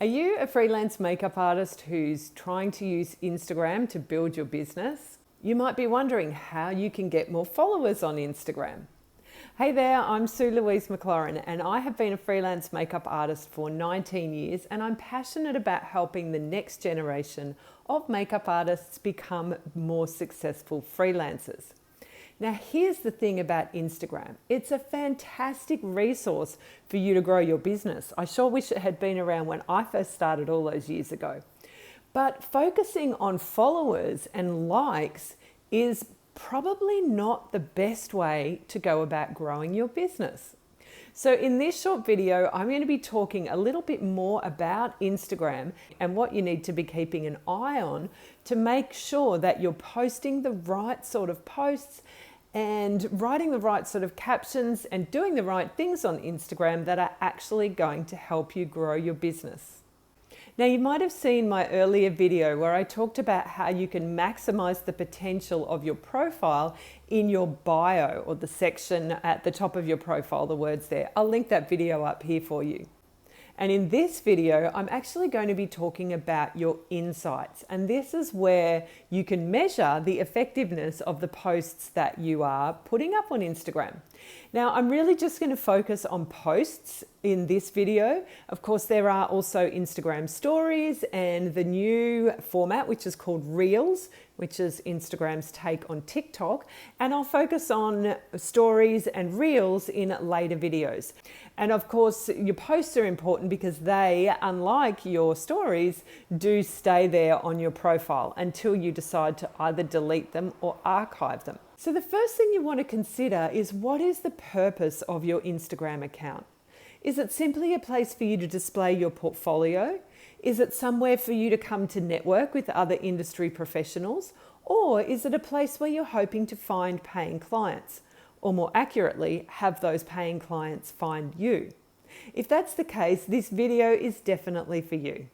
Are you a freelance makeup artist who's trying to use Instagram to build your business? You might be wondering how you can get more followers on Instagram. Hey there, I'm Sue Louise McLaurin and I have been a freelance makeup artist for 19 years and I'm passionate about helping the next generation of makeup artists become more successful freelancers. Now here's the thing about Instagram. It's a fantastic resource for you to grow your business. I sure wish it had been around when I first started all those years ago. But focusing on followers and likes is probably not the best way to go about growing your business. So in this short video, I'm going to be talking a little bit more about Instagram and what you need to be keeping an eye on to make sure that you're posting the right sort of posts and writing the right sort of captions and doing the right things on Instagram that are actually going to help you grow your business. Now you might have seen my earlier video where I talked about how you can maximize the potential of your profile in your bio, or the section at the top of your profile, the words there. I'll link that video up here for you. And in this video, I'm actually going to be talking about your insights. And this is where you can measure the effectiveness of the posts that you are putting up on Instagram. Now, I'm really just going to focus on posts in this video. Of course, there are also Instagram stories and the new format, which is called Reels, which is Instagram's take on TikTok. And I'll focus on stories and Reels in later videos. And of course, your posts are important because they, unlike your stories, do stay there on your profile until you decide to either delete them or archive them. So the first thing you want to consider is, what is the purpose of your Instagram account? Is it simply a place for you to display your portfolio? Is it somewhere for you to come to network with other industry professionals? Or is it a place where you're hoping to find paying clients? Or more accurately, have those paying clients find you? If that's the case, this video is definitely for you.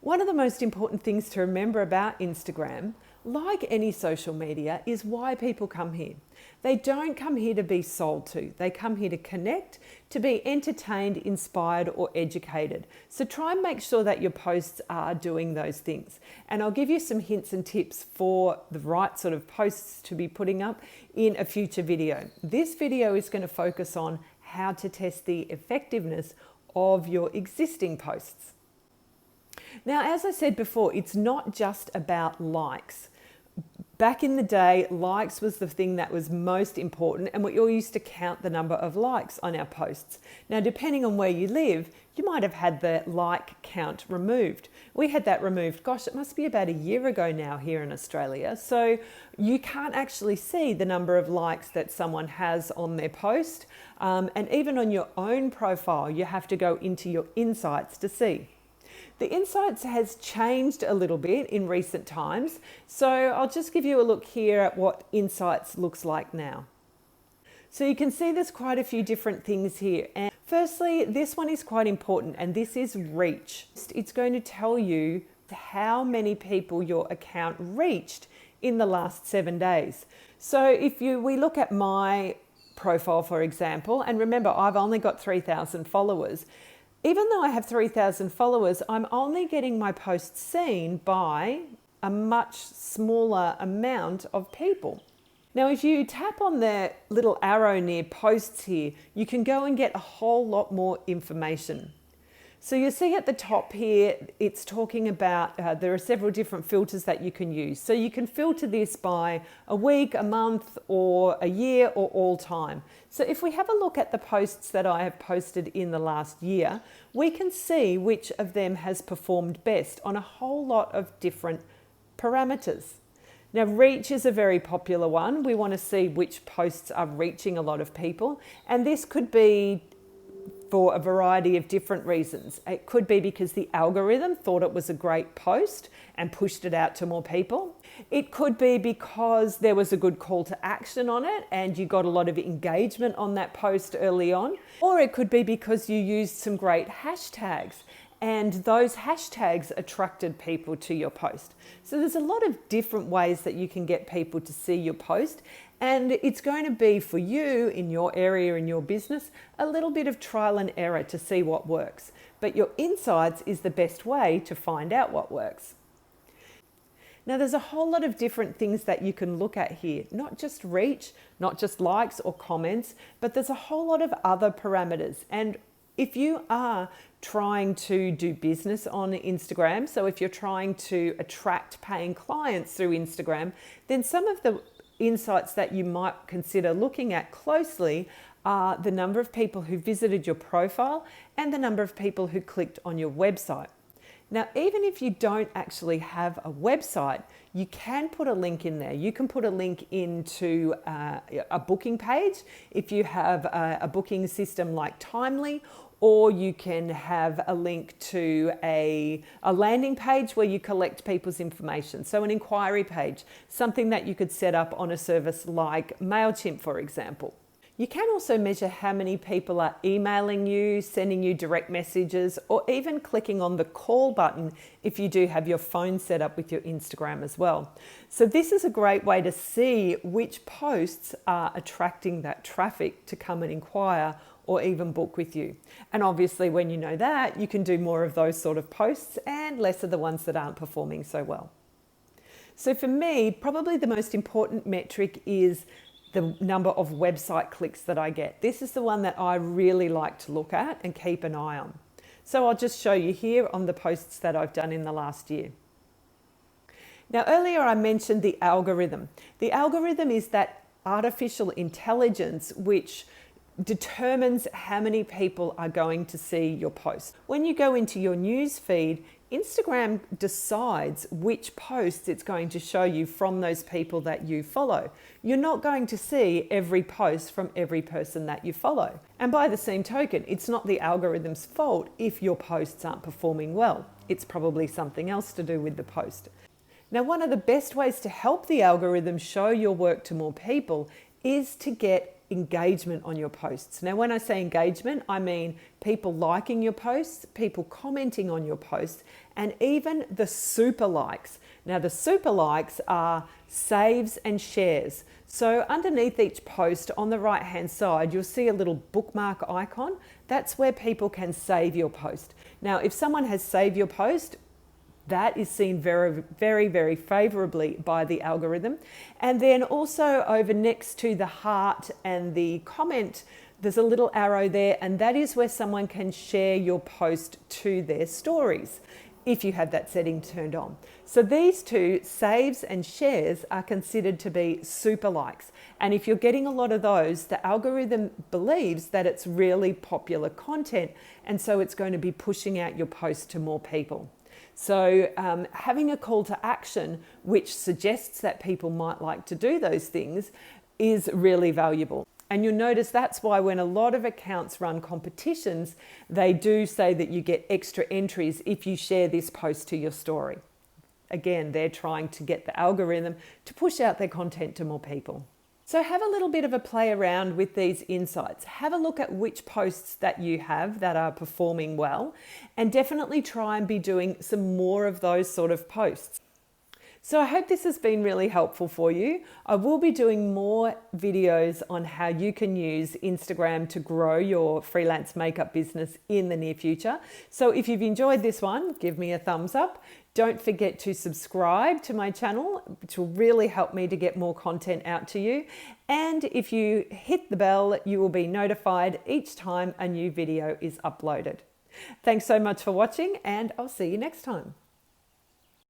One of the most important things to remember about Instagram, like any social media, is why people come here. They don't come here to be sold to. They come here to connect, to be entertained, inspired, or educated. So try and make sure that your posts are doing those things. And I'll give you some hints and tips for the right sort of posts to be putting up in a future video. This video is going to focus on how to test the effectiveness of your existing posts. Now, as I said before, it's not just about likes. Back in the day, likes was the thing that was most important, and we all used to count the number of likes on our posts. Now, depending on where you live, you might have had the like count removed. We had that removed, gosh, it must be about a year ago now here in Australia. So you can't actually see the number of likes that someone has on their post. And even on your own profile, you have to go into your insights to see. The insights has changed a little bit in recent times, so I'll just give you a look here at what insights looks like now. So you can see there's quite a few different things here. And firstly, this one is quite important, and this is reach. It's going to tell you how many people your account reached in the last 7 days. So if we look at my profile, for example, and remember, I've only got 3,000 followers. Even though I have 3,000 followers, I'm only getting my posts seen by a much smaller amount of people. Now, if you tap on the little arrow near posts here, you can go and get a whole lot more information. So you see at the top here, it's talking about, there are several different filters that you can use. So you can filter this by a week, a month, or a year, or all time. So if we have a look at the posts that I have posted in the last year, we can see which of them has performed best on a whole lot of different parameters. Now, reach is a very popular one. We want to see which posts are reaching a lot of people, and this could be for a variety of different reasons. It could be because the algorithm thought it was a great post and pushed it out to more people. It could be because there was a good call to action on it and you got a lot of engagement on that post early on. Or it could be because you used some great hashtags and those hashtags attracted people to your post. So there's a lot of different ways that you can get people to see your post, and it's going to be for you in your area, in your business, a little bit of trial and error to see what works. but your insights is the best way to find out what works. Now, there's a whole lot of different things that you can look at here, not just reach, not just likes or comments, but there's a whole lot of other parameters. And if you are trying to do business on Instagram, so if you're trying to attract paying clients through Instagram, then some of the insights that you might consider looking at closely are the number of people who visited your profile and the number of people who clicked on your website. Now, even if you don't actually have a website, you can put a link in there. You can put a link into a booking page if you have a booking system like Timely, or you can have a link to a landing page where you collect people's information. So an inquiry page, something that you could set up on a service like MailChimp, for example. You can also measure how many people are emailing you, sending you direct messages, or even clicking on the call button if you do have your phone set up with your Instagram as well. So this is a great way to see which posts are attracting that traffic to come and inquire or even book with you. And obviously when you know that, you can do more of those sort of posts and less of the ones that aren't performing so well. So for me, probably the most important metric is the number of website clicks that I get. This is the one that I really like to look at and keep an eye on. So I'll just show you here on the posts that I've done in the last year. Now, earlier I mentioned the algorithm. The algorithm is that artificial intelligence which determines how many people are going to see your post. When you go into your news feed, Instagram decides which posts it's going to show you from those people that you follow. You're not going to see every post from every person that you follow. And by the same token, it's not the algorithm's fault if your posts aren't performing well. It's probably something else to do with the post. Now, one of the best ways to help the algorithm show your work to more people is to get engagement on your posts. Now, when I say engagement, I mean people liking your posts, people commenting on your posts, and even the super likes. Now, the super likes are saves and shares. So underneath each post on the right-hand side, you'll see a little bookmark icon. That's where people can save your post. Now, if someone has saved your post, that is seen very, very, very favorably by the algorithm. And then also over next to the heart and the comment, there's a little arrow there, and that is where someone can share your post to their stories if you have that setting turned on. So these two, saves and shares, are considered to be super likes. And if you're getting a lot of those, the algorithm believes that it's really popular content, and so it's going to be pushing out your post to more people. So having a call to action which suggests that people might like to do those things is really valuable. And you'll notice that's why when a lot of accounts run competitions, they do say that you get extra entries if you share this post to your story. Again, they're trying to get the algorithm to push out their content to more people. So have a little bit of a play around with these insights. Have a look at which posts that you have that are performing well, and definitely try and be doing some more of those sort of posts. So I hope this has been really helpful for you. I will be doing more videos on how you can use Instagram to grow your freelance makeup business in the near future. So if you've enjoyed this one, give me a thumbs up. Don't forget to subscribe to my channel, which will really help me to get more content out to you. And if you hit the bell, you will be notified each time a new video is uploaded. Thanks so much for watching, and I'll see you next time.